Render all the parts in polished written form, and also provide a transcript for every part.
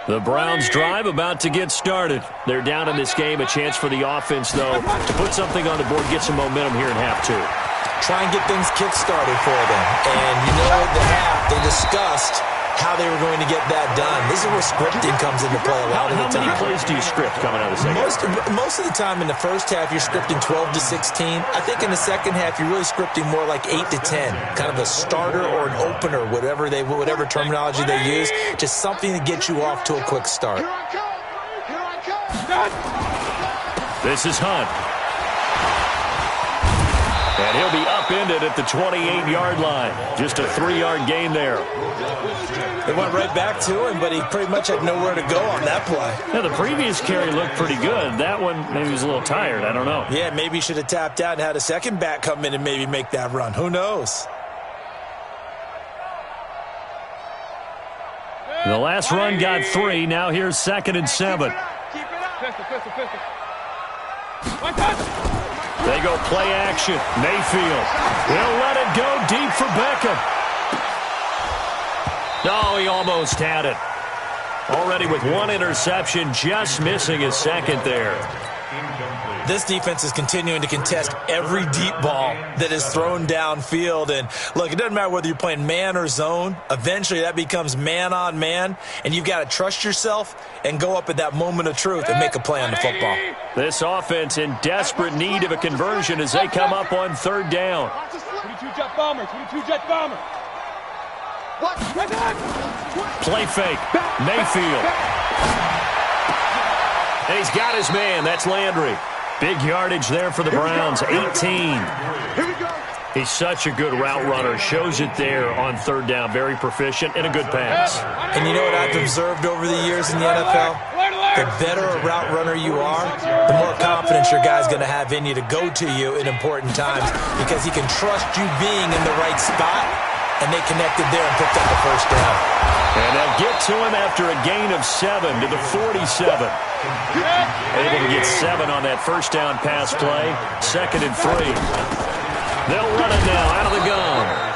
The Browns drive about to get started. They're down in this game. A chance for the offense, though, to put something on the board, get some momentum here in half two. Try and get things kick-started for them. And you know, at the half, they discussed how they were going to get that done. This is where scripting comes into play a lot of the time. How many plays do you script coming out of the second? Most of the time in the first half, you're scripting 12 to 16. I think in the second half, you're really scripting more like 8 to 10. Kind of a starter or an opener, whatever terminology they use. Just something to get you off to a quick start. This is Hunt. And he'll be upended at the 28-yard line. Just a 3-yard gain there. They went right back to him, but he pretty much had nowhere to go on that play. Yeah, the previous carry looked pretty good. That one, maybe he was a little tired. I don't know. Yeah, maybe he should have tapped out and had a second back come in and maybe make that run. Who knows? The last run got 3. Now here's 2nd and 7. They go play action. Mayfield. He'll let it go deep for Beckham. No, he almost had it. Already with 1 interception, just missing his second there. This defense is continuing to contest every deep ball that is thrown downfield. And, look, it doesn't matter whether you're playing man or zone. Eventually, that becomes man-on-man, and you've got to trust yourself and go up at that moment of truth and make a play on the football. This offense in desperate need of a conversion as they come up on 3rd down. 22-jet bomber, 22-jet bomber. Play fake. Mayfield. And he's got his man. That's Landry. Big yardage there for the Browns, 18. He's such a good route runner. Shows it there on 3rd down. Very proficient and a good pass. And you know what I've observed over the years in the NFL? The better a route runner you are, the more confidence your guy's going to have in you to go to you in important times because he can trust you being in the right spot, and they connected there and picked up the 1st down. And they'll get to him after a gain of 7 to the 47. Able to get 7 on that 1st down pass play. 2nd and 3. They'll run it now out of the gun.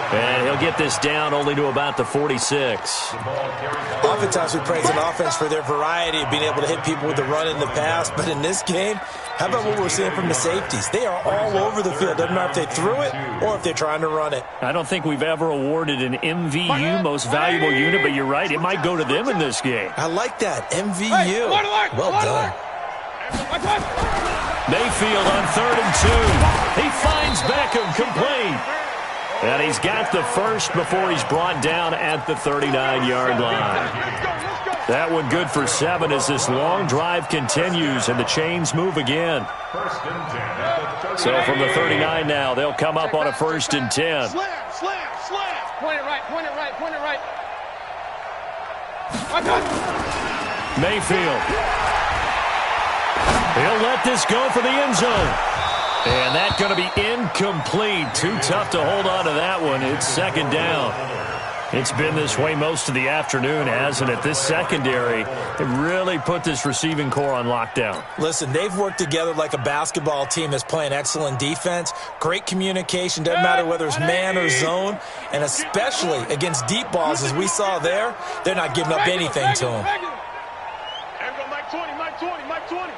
And he'll get this down only to about the 46. Oftentimes we praise an offense for their variety of being able to hit people with the run and the pass. But in this game, how about what we're seeing from the safeties? They are all over the field. Doesn't matter if they threw it or if they're trying to run it. I don't think we've ever awarded an MVU, most valuable unit, but you're right. It might go to them in this game. I like that. MVU. Well done. Mayfield on 3rd and 2. He finds Beckham complete. And he's got the first before he's brought down at the 39-yard line. That one good for 7 as this long drive continues and the chains move again. So from the 39 now, they'll come up on a 1st and 10. Slam. Point it right. Mayfield. He'll let this go for the end zone. And that's going to be incomplete. Too tough to hold on to that one. It's 2nd down. It's been this way most of the afternoon, hasn't it? This secondary, they really put this receiving core on lockdown. Listen, they've worked together like a basketball team that's playing excellent defense. Great communication. Doesn't matter whether it's man or zone. And especially against deep balls, as we saw there, they're not giving up anything to them. Mike 20.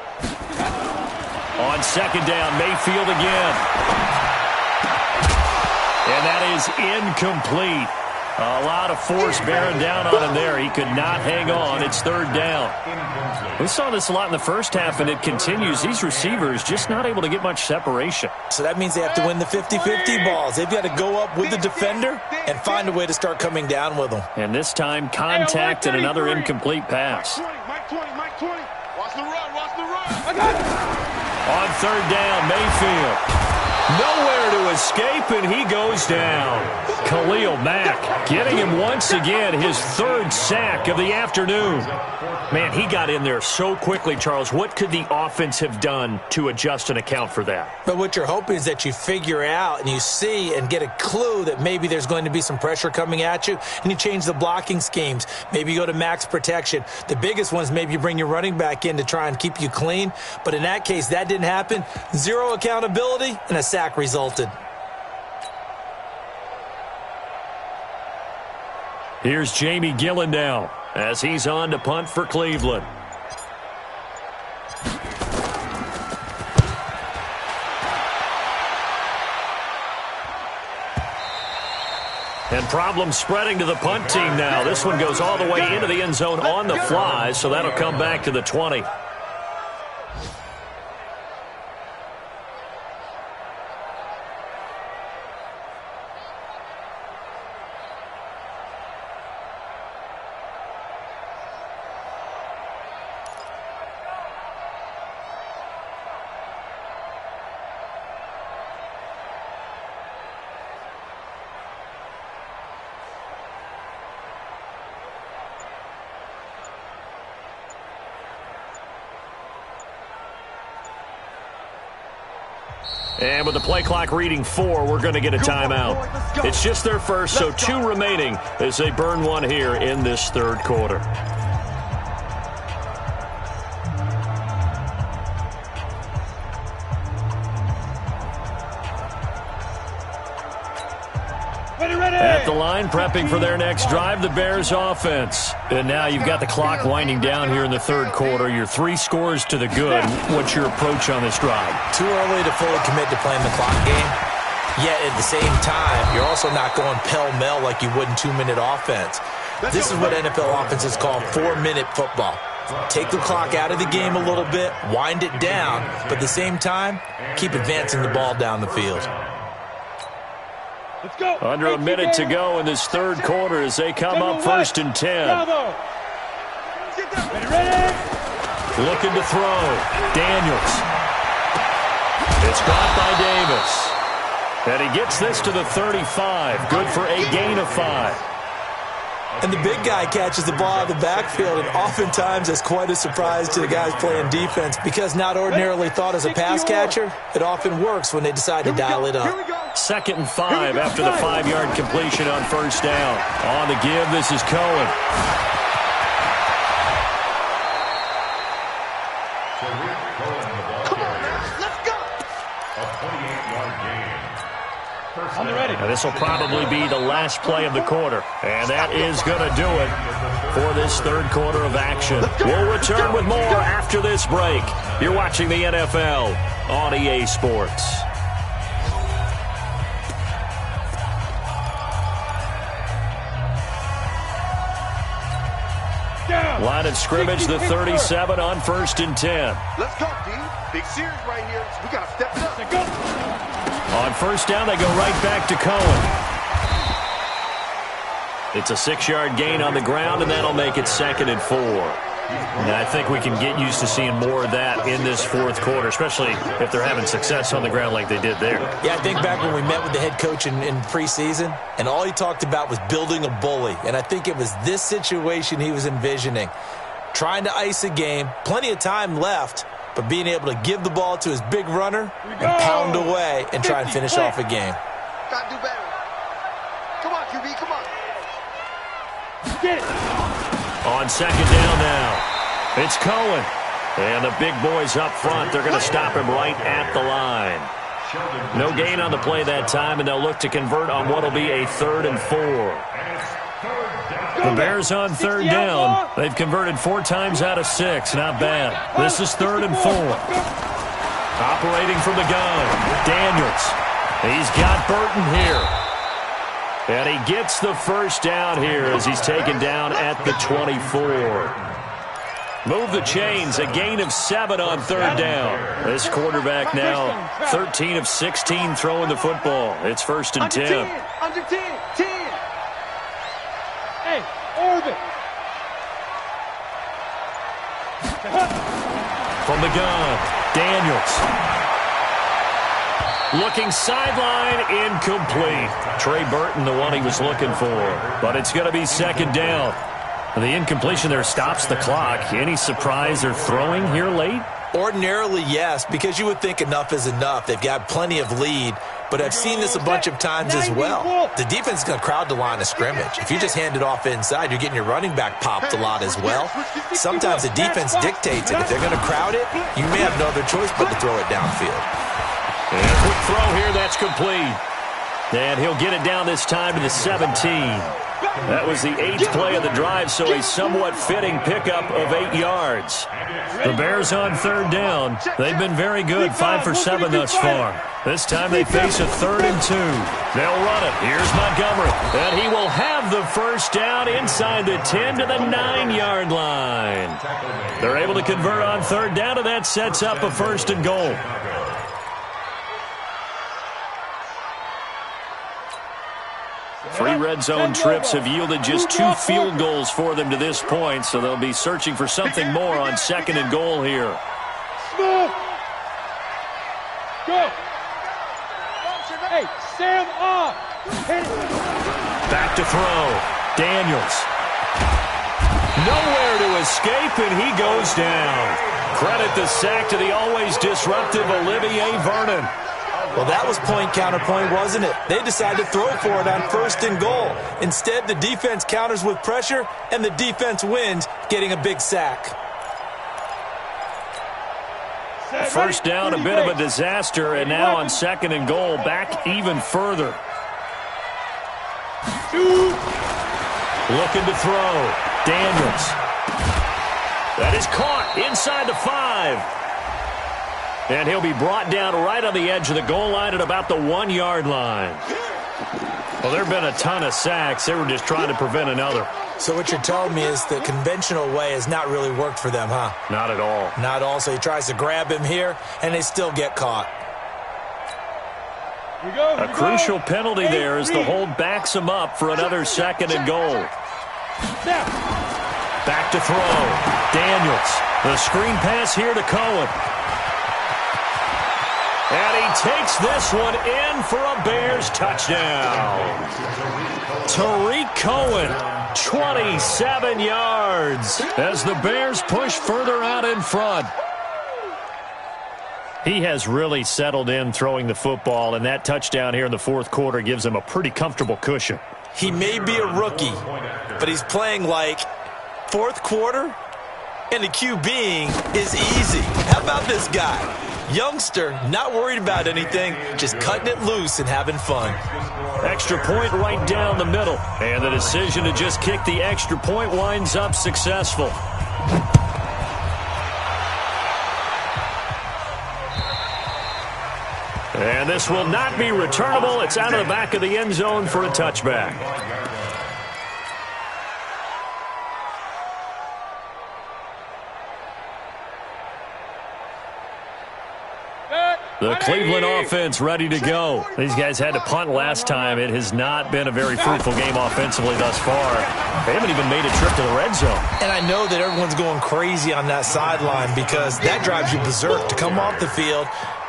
On 2nd down, Mayfield again. And that is incomplete. A lot of force bearing down on him there. He could not hang on. It's 3rd down. We saw this a lot in the first half, and it continues. These receivers just not able to get much separation. So that means they have to win the 50-50 balls. They've got to go up with the defender and find a way to start coming down with them. And this time, contact and another incomplete pass. Mike 20. Watch the run. On 3rd down, Mayfield. Nowhere to escape, and he goes down. Khalil Mack getting him once again, his 3rd sack of the afternoon. Man, he got in there so quickly, Charles. What could the offense have done to adjust and account for that? But what you're hoping is that you figure out and you see and get a clue that maybe there's going to be some pressure coming at you, and you change the blocking schemes. Maybe you go to max protection. The biggest one is maybe you bring your running back in to try and keep you clean. But in that case, that didn't happen. 0 accountability, and a sack resulted. Here's Jamie Gillen now. as he's on to punt for Cleveland. And problems spreading to the punt team now. This one goes all the way into the end zone on the fly, so that'll come back to the 20. And with the play clock reading 4, we're going to get a timeout. It's just their first, so 2 remaining as they burn one here in this third quarter. At the line, prepping for their next drive, the Bears offense. And now you've got the clock winding down here in the third quarter. You're 3 scores to the good. What's your approach on this drive? Too early to fully commit to playing the clock game. Yet at the same time, you're also not going pell-mell like you would in 2-minute offense. This is what NFL offenses call 4-minute football. Take the clock out of the game a little bit, wind it down, but at the same time, keep advancing the ball down the field. Let's go. Under a minute to go in this third quarter as they come up 1st and 10. Ready. Looking to throw. Daniels. It's caught by Davis. And he gets this to the 35. Good for a gain of 5. And the big guy catches the ball out of the backfield, and oftentimes it's quite a surprise to the guys playing defense because not ordinarily thought as a pass catcher, it often works when they decide to dial it up. 2nd and 5 after the 5-yard completion on first down. On the give, this is Cohen. Come on, man. Let's go. A 28-yard gain. On the ready. Now, this will probably be the last play of the quarter. And that is going to do it for this third quarter of action. We'll return with more after this break. You're watching the NFL on EA Sports. Line of scrimmage, the 37 on 1st and 10. Let's go, D. Big series right here. We got to step it up. Let's go. On first down, they go right back to Cohen. It's a 6-yard gain on the ground, and that'll make it 2nd and 4. And I think we can get used to seeing more of that in this fourth quarter, especially if they're having success on the ground like they did there. Yeah, I think back when we met with the head coach in preseason, and all he talked about was building a bully. And I think it was this situation he was envisioning. Trying to ice a game, plenty of time left, but being able to give the ball to his big runner and pound away and try and finish off a game. Got to do better. Come on, QB, come on. Get it. On 2nd down now, it's Cohen. And the big boys up front, they're going to stop him right at the line. No gain on the play that time, and they'll look to convert on what will be a 3rd and 4. The Bears on 3rd down. They've converted 4 times out of 6. Not bad. This is 3rd and 4. Operating from the gun, Daniels. He's got Burton here. And he gets the first down here as he's taken down at the 24. Move the chains, a gain of 7 on 3rd down. This quarterback now 13 of 16 throwing the football. It's 1st and 10. Under 10. Hey, orbit. From the gun, Daniels. Looking sideline, incomplete. Trey Burton, the one he was looking for. But it's going to be 2nd down. The incompletion there stops the clock. Any surprise they're throwing here late? Ordinarily, yes, because you would think enough is enough. They've got plenty of lead, but I've seen this a bunch of times as well. The defense is going to crowd the line of scrimmage. If you just hand it off inside, you're getting your running back popped a lot as well. Sometimes the defense dictates it. If they're going to crowd it, you may have no other choice but to throw it downfield. And a quick throw here, that's complete. And he'll get it down this time to the 17. That was the 8th play of the drive, so a somewhat fitting pickup of 8 yards. The Bears on 3rd down. They've been very good, 5 for 7 thus far. This time they face a 3rd and 2. They'll run it. Here's Montgomery. And he will have the first down inside the 10 to the 9-yard line. They're able to convert on 3rd down, and that sets up a 1st and goal. 3 red zone trips have yielded just 2 field goals for them to this point, so they'll be searching for something more on 2nd and goal here. Go. Hey, Sam off. Back to throw. Daniels. Nowhere to escape, and he goes down. Credit the sack to the always disruptive Olivier Vernon. Well, that was point counterpoint, wasn't it? They decided to throw for it on 1st and goal. Instead, the defense counters with pressure, and the defense wins, getting a big sack. First down, a bit of a disaster, and now on 2nd and goal, back even further. Looking to throw. Daniels. That is caught inside the 5. And he'll be brought down right on the edge of the goal line at about the 1-yard line. Well, there have been a ton of sacks. They were just trying to prevent another. So what you're telling me is the conventional way has not really worked for them, huh? Not at all. Not at all. So he tries to grab him here, and they still get caught. A crucial penalty there as the hold backs him up for another 2nd and goal. Back to throw. Daniels. The screen pass here to Cohen. And he takes this one in for a Bears touchdown. Tariq Cohen, 27 yards as the Bears push further out in front. He has really settled in throwing the football, and that touchdown here in the 4th quarter gives him a pretty comfortable cushion. He may be a rookie, but he's playing like 4th quarter, and the QBing is easy. How about this guy? Youngster, not worried about anything, just cutting it loose and having fun. Extra point right down the middle. And the decision to just kick the extra point winds up successful. And this will not be returnable. It's out of the back of the end zone for a touchback. The Cleveland offense ready to go. These guys had to punt last time. It has not been a very fruitful game offensively thus far. They haven't even made a trip to the red zone. And I know that everyone's going crazy on that sideline because that drives you berserk to come off the field,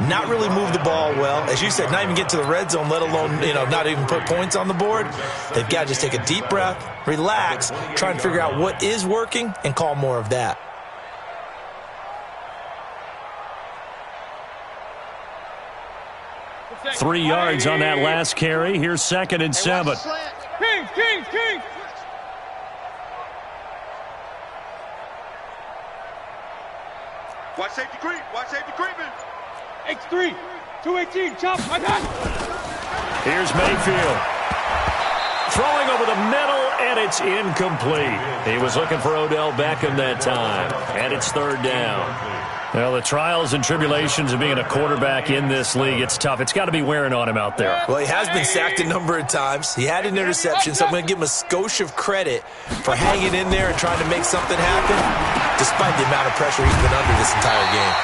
not really move the ball well. As you said, not even get to the red zone, let alone, not even put points on the board. They've got to just take a deep breath, relax, try and figure out what is working, and call more of that. Three yards on that last carry. Here's 2nd and 7. Kings. Watch safety creep. X3. 218. Chop. I got it. Here's Mayfield. Throwing over the middle, and it's incomplete. He was looking for Odell Beckham that time. And it's 3rd down. Well, the trials and tribulations of being a quarterback in this league, it's tough. It's got to be wearing on him out there. Well, he has been sacked a number of times. He had an interception, so I'm going to give him a skosh of credit for hanging in there and trying to make something happen, despite the amount of pressure he's been under this entire game.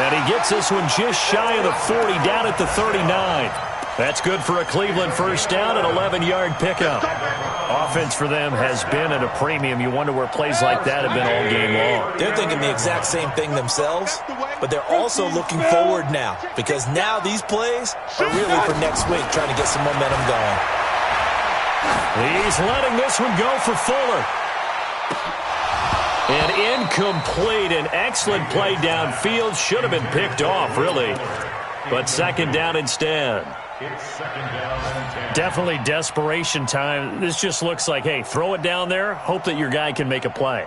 And he gets this one just shy of the 40, down at the 39. That's good for a Cleveland first down, an 11-yard pickup. Offense for them has been at a premium. You wonder where plays like that have been all game long. They're thinking the exact same thing themselves, but they're also looking forward now because now these plays are really for next week, trying to get some momentum going. He's letting this one go for Fuller. And incomplete. An excellent play downfield. Should have been picked off, really. But 2nd down instead. Definitely desperation time. This just looks like, hey, throw it down there, hope that your guy can make a play.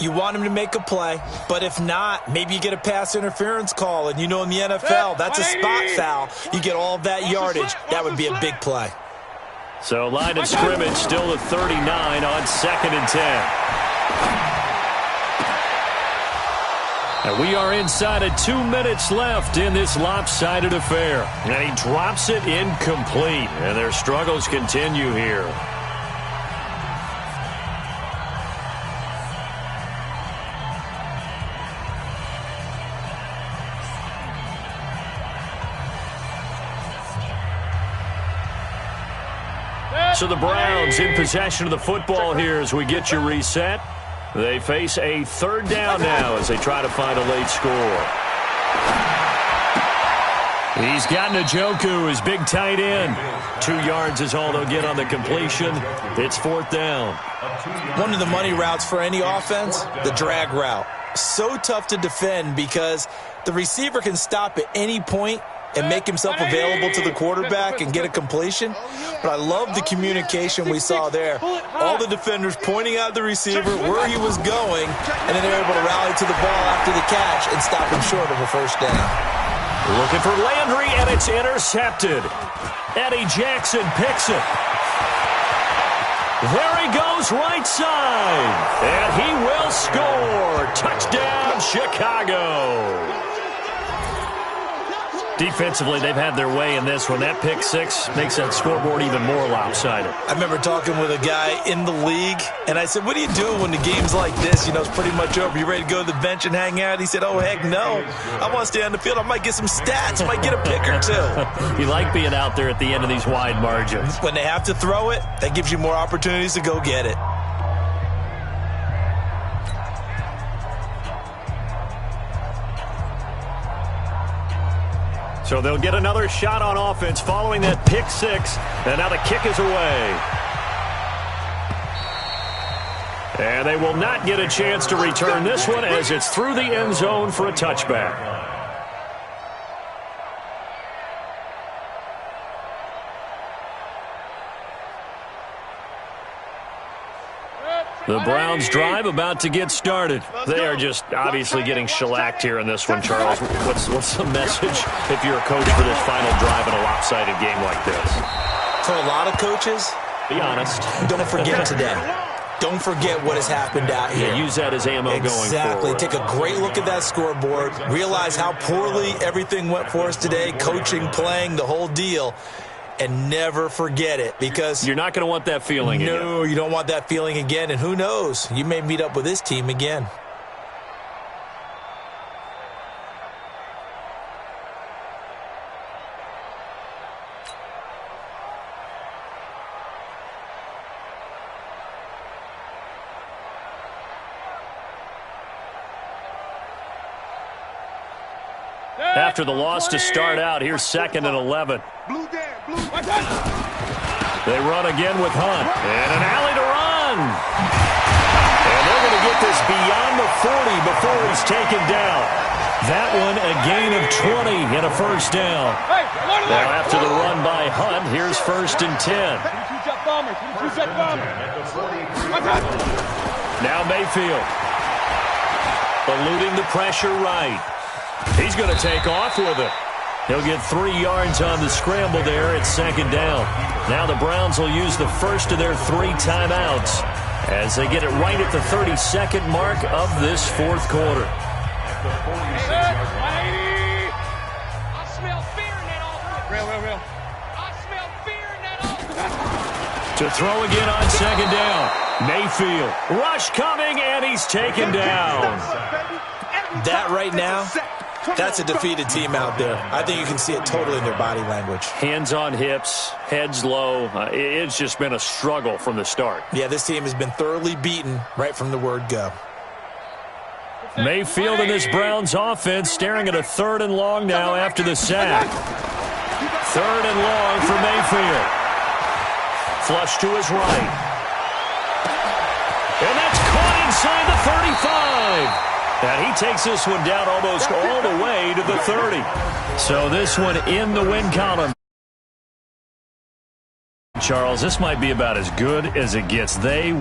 You want him to make a play, but if not, maybe you get a pass interference call, and in the NFL, that's a spot foul. You get all of that yardage. That would be a big play. So line of scrimmage still at 39 on 2nd and 10. And we are inside of 2 minutes left in this lopsided affair. And he drops it incomplete. And their struggles continue here. So the Browns in possession of the football here as we get you reset. They face a 3rd down now as they try to find a late score. He's got Njoku, his big tight end. 2 yards is all they'll get on the completion. It's 4th down. One of the money routes for any offense, the drag route. So tough to defend because the receiver can stop at any point and make himself available to the quarterback and get a completion. But I love the communication we saw there. All the defenders pointing out the receiver where he was going, and then they're able to rally to the ball after the catch and stop him short of a 1st down. Looking for Landry, and it's intercepted. Eddie Jackson picks it. There he goes, right side. And he will score. Touchdown, Chicago. Defensively, they've had their way in this one. That pick 6 makes that scoreboard even more lopsided. I remember talking with a guy in the league, and I said, what do you do when the game's like this? You know, it's pretty much over. You ready to go to the bench and hang out? He said, oh, heck no. I want to stay on the field. I might get some stats. Might get a pick or 2. You like being out there at the end of these wide margins. When they have to throw it, that gives you more opportunities to go get it. So they'll get another shot on offense following that pick 6. And now the kick is away. And they will not get a chance to return this one as it's through the end zone for a touchback. The Browns drive about to get started. They are just obviously getting shellacked here in this one, Charles. What's the message if you're a coach for this final drive in a lopsided game like this? For a lot of coaches, be honest. Don't forget today. Don't forget what has happened out here. Yeah, use that as ammo going forward. Exactly. Take a great look at that scoreboard. Realize how poorly everything went for us today. Coaching, playing, the whole deal. And never forget it, because you're not going to want that feeling again. No, you don't want that feeling again. And who knows? You may meet up with this team again. After the loss to start out, here's 2nd and 11. They run again with Hunt. And an alley to run. And they're going to get this beyond the 40 before he's taken down. That one a gain of 20 and a 1st down. Now after the run by Hunt, here's 1st and 10. Now Mayfield. Eluding the pressure right. He's going to take off with it. He'll get 3 yards on the scramble there at 2nd down. Now the Browns will use the first of their 3 timeouts as they get it right at the 32nd mark of this 4th quarter. I smell fear in that offense. Real. I smell fear in that offense. To throw again on 2nd down. Mayfield. Rush coming, and he's taken down. That right now, that's a defeated team out there. I think you can see it totally in their body language. Hands on hips, heads low. It's just been a struggle from the start. Yeah, this team has been thoroughly beaten right from the word go. Mayfield and this Browns offense staring at a 3rd and long now after the sack. 3rd and long for Mayfield. Flush to his right. And that's caught inside the 35. And he takes this one down almost all the way to the 30. So this one in the win column. Charles, this might be about as good as it gets. They